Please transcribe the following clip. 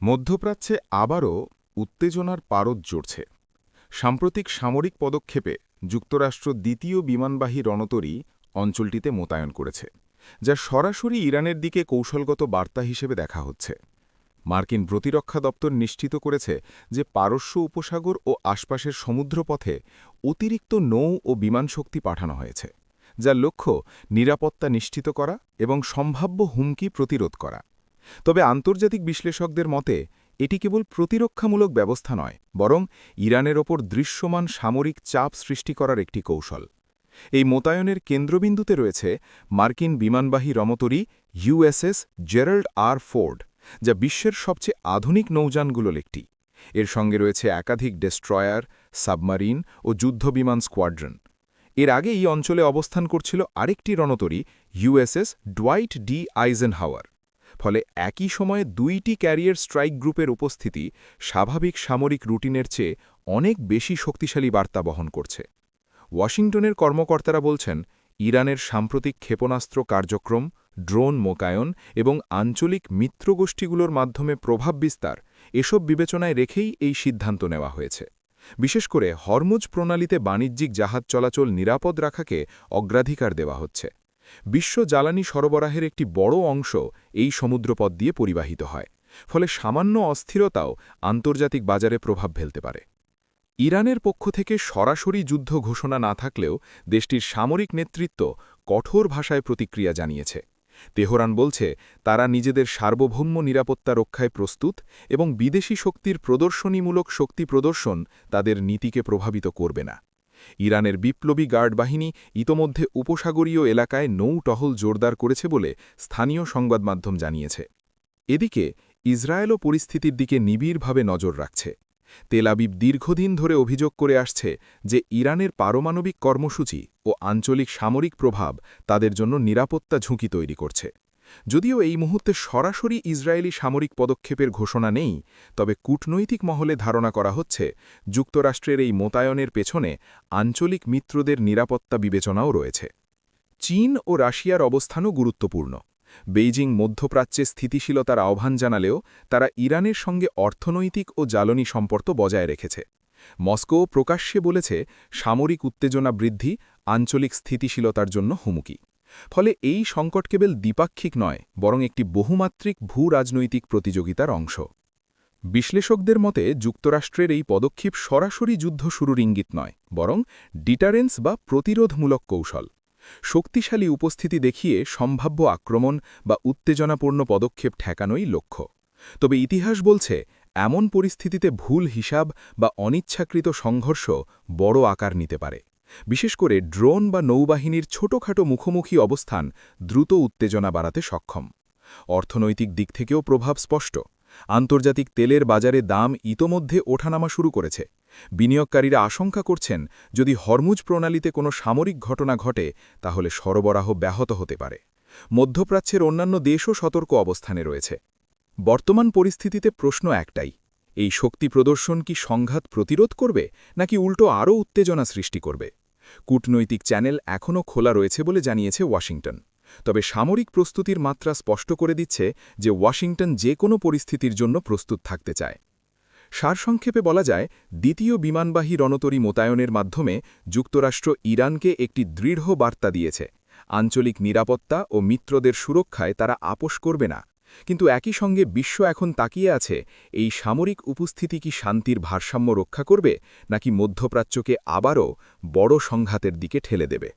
মধ্যপ্রাচ্যে আবারও উত্তেজনার পারদ জড়ছে। সাম্প্রতিক সামরিক পদক্ষেপে যুক্তরাষ্ট্র দ্বিতীয় বিমানবাহী রণতরী অঞ্চলটিতে মোতায়েন করেছে, যা সরাসরি ইরানের দিকে কৌশলগত বার্তা হিসেবে দেখা হচ্ছে। মার্কিন প্রতিরক্ষা দপ্তর নিশ্চিত করেছে যে পারস্য উপসাগর ও আশপাশের সমুদ্রপথে অতিরিক্ত নৌ ও বিমান শক্তি পাঠানো হয়েছে, যার লক্ষ্য নিরাপত্তা নিশ্চিত করা এবং সম্ভাব্য হুমকি প্রতিরোধ করা। তবে আন্তর্জাতিক বিশ্লেষকদের মতে এটি কেবল প্রতিরক্ষামূলক ব্যবস্থা নয়, বরং ইরানের ওপর দৃশ্যমান সামরিক চাপ সৃষ্টি করার একটি কৌশল। এই মোতায়েনের কেন্দ্রবিন্দুতে রয়েছে মার্কিন বিমানবাহী রণতরী ইউএসএস জেরাল্ড আর ফোর্ড, যা বিশ্বের সবচেয়ে আধুনিক নৌযানগুলোর একটি। এর সঙ্গে রয়েছে একাধিক ডেস্ট্রয়ার, সাবমারিন ও যুদ্ধবিমান স্কোয়াড্রন। এর আগে এই অঞ্চলে অবস্থান করছিল আরেকটি রণতরী ইউএসএস ডোয়াইট ডি আইজেনহাওয়ার। ফলে একই সময়ে দুইটি ক্যারিয়ার স্ট্রাইক গ্রুপের উপস্থিতি স্বাভাবিক সামরিক রুটিনের চেয়ে অনেক বেশি শক্তিশালী বার্তা বহন করছে। ওয়াশিংটনের কর্মকর্তারা বলছেন, ইরানের সাম্প্রতিক ক্ষেপণাস্ত্র কার্যক্রম, ড্রোন মোকায়ন এবং আঞ্চলিক মিত্রগোষ্ঠীগুলোর মাধ্যমে প্রভাব বিস্তার এসব বিবেচনায় রেখেই এই সিদ্ধান্ত নেওয়া হয়েছে। বিশেষ করে হরমুজ প্রণালীতে বাণিজ্যিক জাহাজ চলাচল নিরাপদ রাখাকে অগ্রাধিকার দেওয়া হচ্ছে। বিশ্ব জ্বালানি সরবরাহের একটি বড় অংশ এই সমুদ্রপথ দিয়ে পরিবাহিত হয়, ফলে সামান্য অস্থিরতাও আন্তর্জাতিক বাজারে প্রভাব ফেলতে পারে। ইরানের পক্ষ থেকে সরাসরি যুদ্ধ ঘোষণা না থাকলেও দেশটির সামরিক নেতৃত্ব কঠোর ভাষায় প্রতিক্রিয়া জানিয়েছে। তেহরান বলছে, তারা নিজেদের সার্বভৌম নিরাপত্তা রক্ষায় প্রস্তুত এবং বিদেশি শক্তির প্রদর্শনীমূলক শক্তি প্রদর্শন তাদের নীতিকে প্রভাবিত করবে না। ইরানের বিপ্লবী গার্ড বাহিনী ইতোমধ্যে উপসাগরীয় এলাকায় নৌ টহল জোরদার করেছে বলে স্থানীয় সংবাদমাধ্যম জানিয়েছে। এদিকে ইসরায়েলও পরিস্থিতির দিকে নিবিড়ভাবে নজর রাখছে। তেল আবিব দীর্ঘদিন ধরে অভিযোগ করে আসছে যে ইরানের পারমাণবিক কর্মসূচি ও আঞ্চলিক সামরিক প্রভাব তাদের জন্য নিরাপত্তা ঝুঁকি তৈরি করছে। যদিও এই মুহূর্তে সরাসরি ইসরায়েলি সামরিক পদক্ষেপের ঘোষণা নেই, তবে কূটনৈতিক মহলে ধারণা করা হচ্ছে যুক্তরাষ্ট্রের এই মোতায়েনের পেছনে আঞ্চলিক মিত্রদের নিরাপত্তা বিবেচনাও রয়েছে। চীন ও রাশিয়ার অবস্থানও গুরুত্বপূর্ণ। বেইজিং মধ্যপ্রাচ্যে স্থিতিশীলতার আহ্বান জানালেও তারা ইরানের সঙ্গে অর্থনৈতিক ও জ্বালানি সম্পর্ক বজায় রেখেছে। মস্কো প্রকাশ্যে বলেছে, সামরিক উত্তেজনা বৃদ্ধি আঞ্চলিক স্থিতিশীলতার জন্য হুমকি। ফলে এই সংকট কেবল দ্বিপাক্ষিক নয়, বরং একটি বহুমাত্রিক ভূ-রাজনৈতিক প্রতিযোগিতার অংশ। বিশ্লেষকদের মতে যুক্তরাষ্ট্রের এই পদক্ষেপ সরাসরি যুদ্ধ শুরুর ইঙ্গিত নয়, বরং ডিটারেন্স বা প্রতিরোধমূলক কৌশল। শক্তিশালী উপস্থিতি দেখিয়ে সম্ভাব্য আক্রমণ বা উত্তেজনাপূর্ণ পদক্ষেপ ঠেকানোই লক্ষ্য। তবে ইতিহাস বলছে, এমন পরিস্থিতিতে ভুল হিসাব বা অনিচ্ছাকৃত সংঘর্ষ বড় আকার নিতে পারে। বিশেষ করে ড্রোন বা নৌবাহিনীর ছোটখাটো মুখোমুখি অবস্থান দ্রুত উত্তেজনা বাড়াতে সক্ষম। অর্থনৈতিক দিক থেকেও প্রভাব স্পষ্ট। আন্তর্জাতিক তেলের বাজারে দাম ইতোমধ্যে ওঠানামা শুরু করেছে। বিনিয়োগকারীরা আশঙ্কা করছেন, যদি হরমুজ প্রণালীতে কোনো সামরিক ঘটনা ঘটে তাহলে সরবরাহ ব্যাহত হতে পারে। মধ্যপ্রাচ্যের অন্যান্য দেশও সতর্ক অবস্থানে রয়েছে। বর্তমান পরিস্থিতিতে প্রশ্ন একটাই, এই শক্তি প্রদর্শন কি সংঘাত প্রতিরোধ করবে নাকি উল্টো আরও উত্তেজনা সৃষ্টি করবে? কূটনৈতিক চ্যানেল এখনও খোলা রয়েছে বলে জানিয়েছে ওয়াশিংটন। তবে সামরিক প্রস্তুতির মাত্রা স্পষ্ট করে দিচ্ছে যে ওয়াশিংটন যে কোনো পরিস্থিতির জন্য প্রস্তুত থাকতে চায়। সারসংক্ষেপে বলা যায়, দ্বিতীয় বিমানবাহী রণতরী মোতায়েনের মাধ্যমে যুক্তরাষ্ট্র ইরানকে একটি দৃঢ় বার্তা দিয়েছে, আঞ্চলিক নিরাপত্তা ও মিত্রদের সুরক্ষায় তারা আপোস করবে না। কিন্তু একই সঙ্গে বিশ্ব এখন তাকিয়ে আছে, এই সামরিক উপস্থিতি কি শান্তির ভারসাম্য রক্ষা করবে নাকি মধ্যপ্রাচ্যকে আবারও বড় সংঘাতের দিকে ঠেলে দেবে।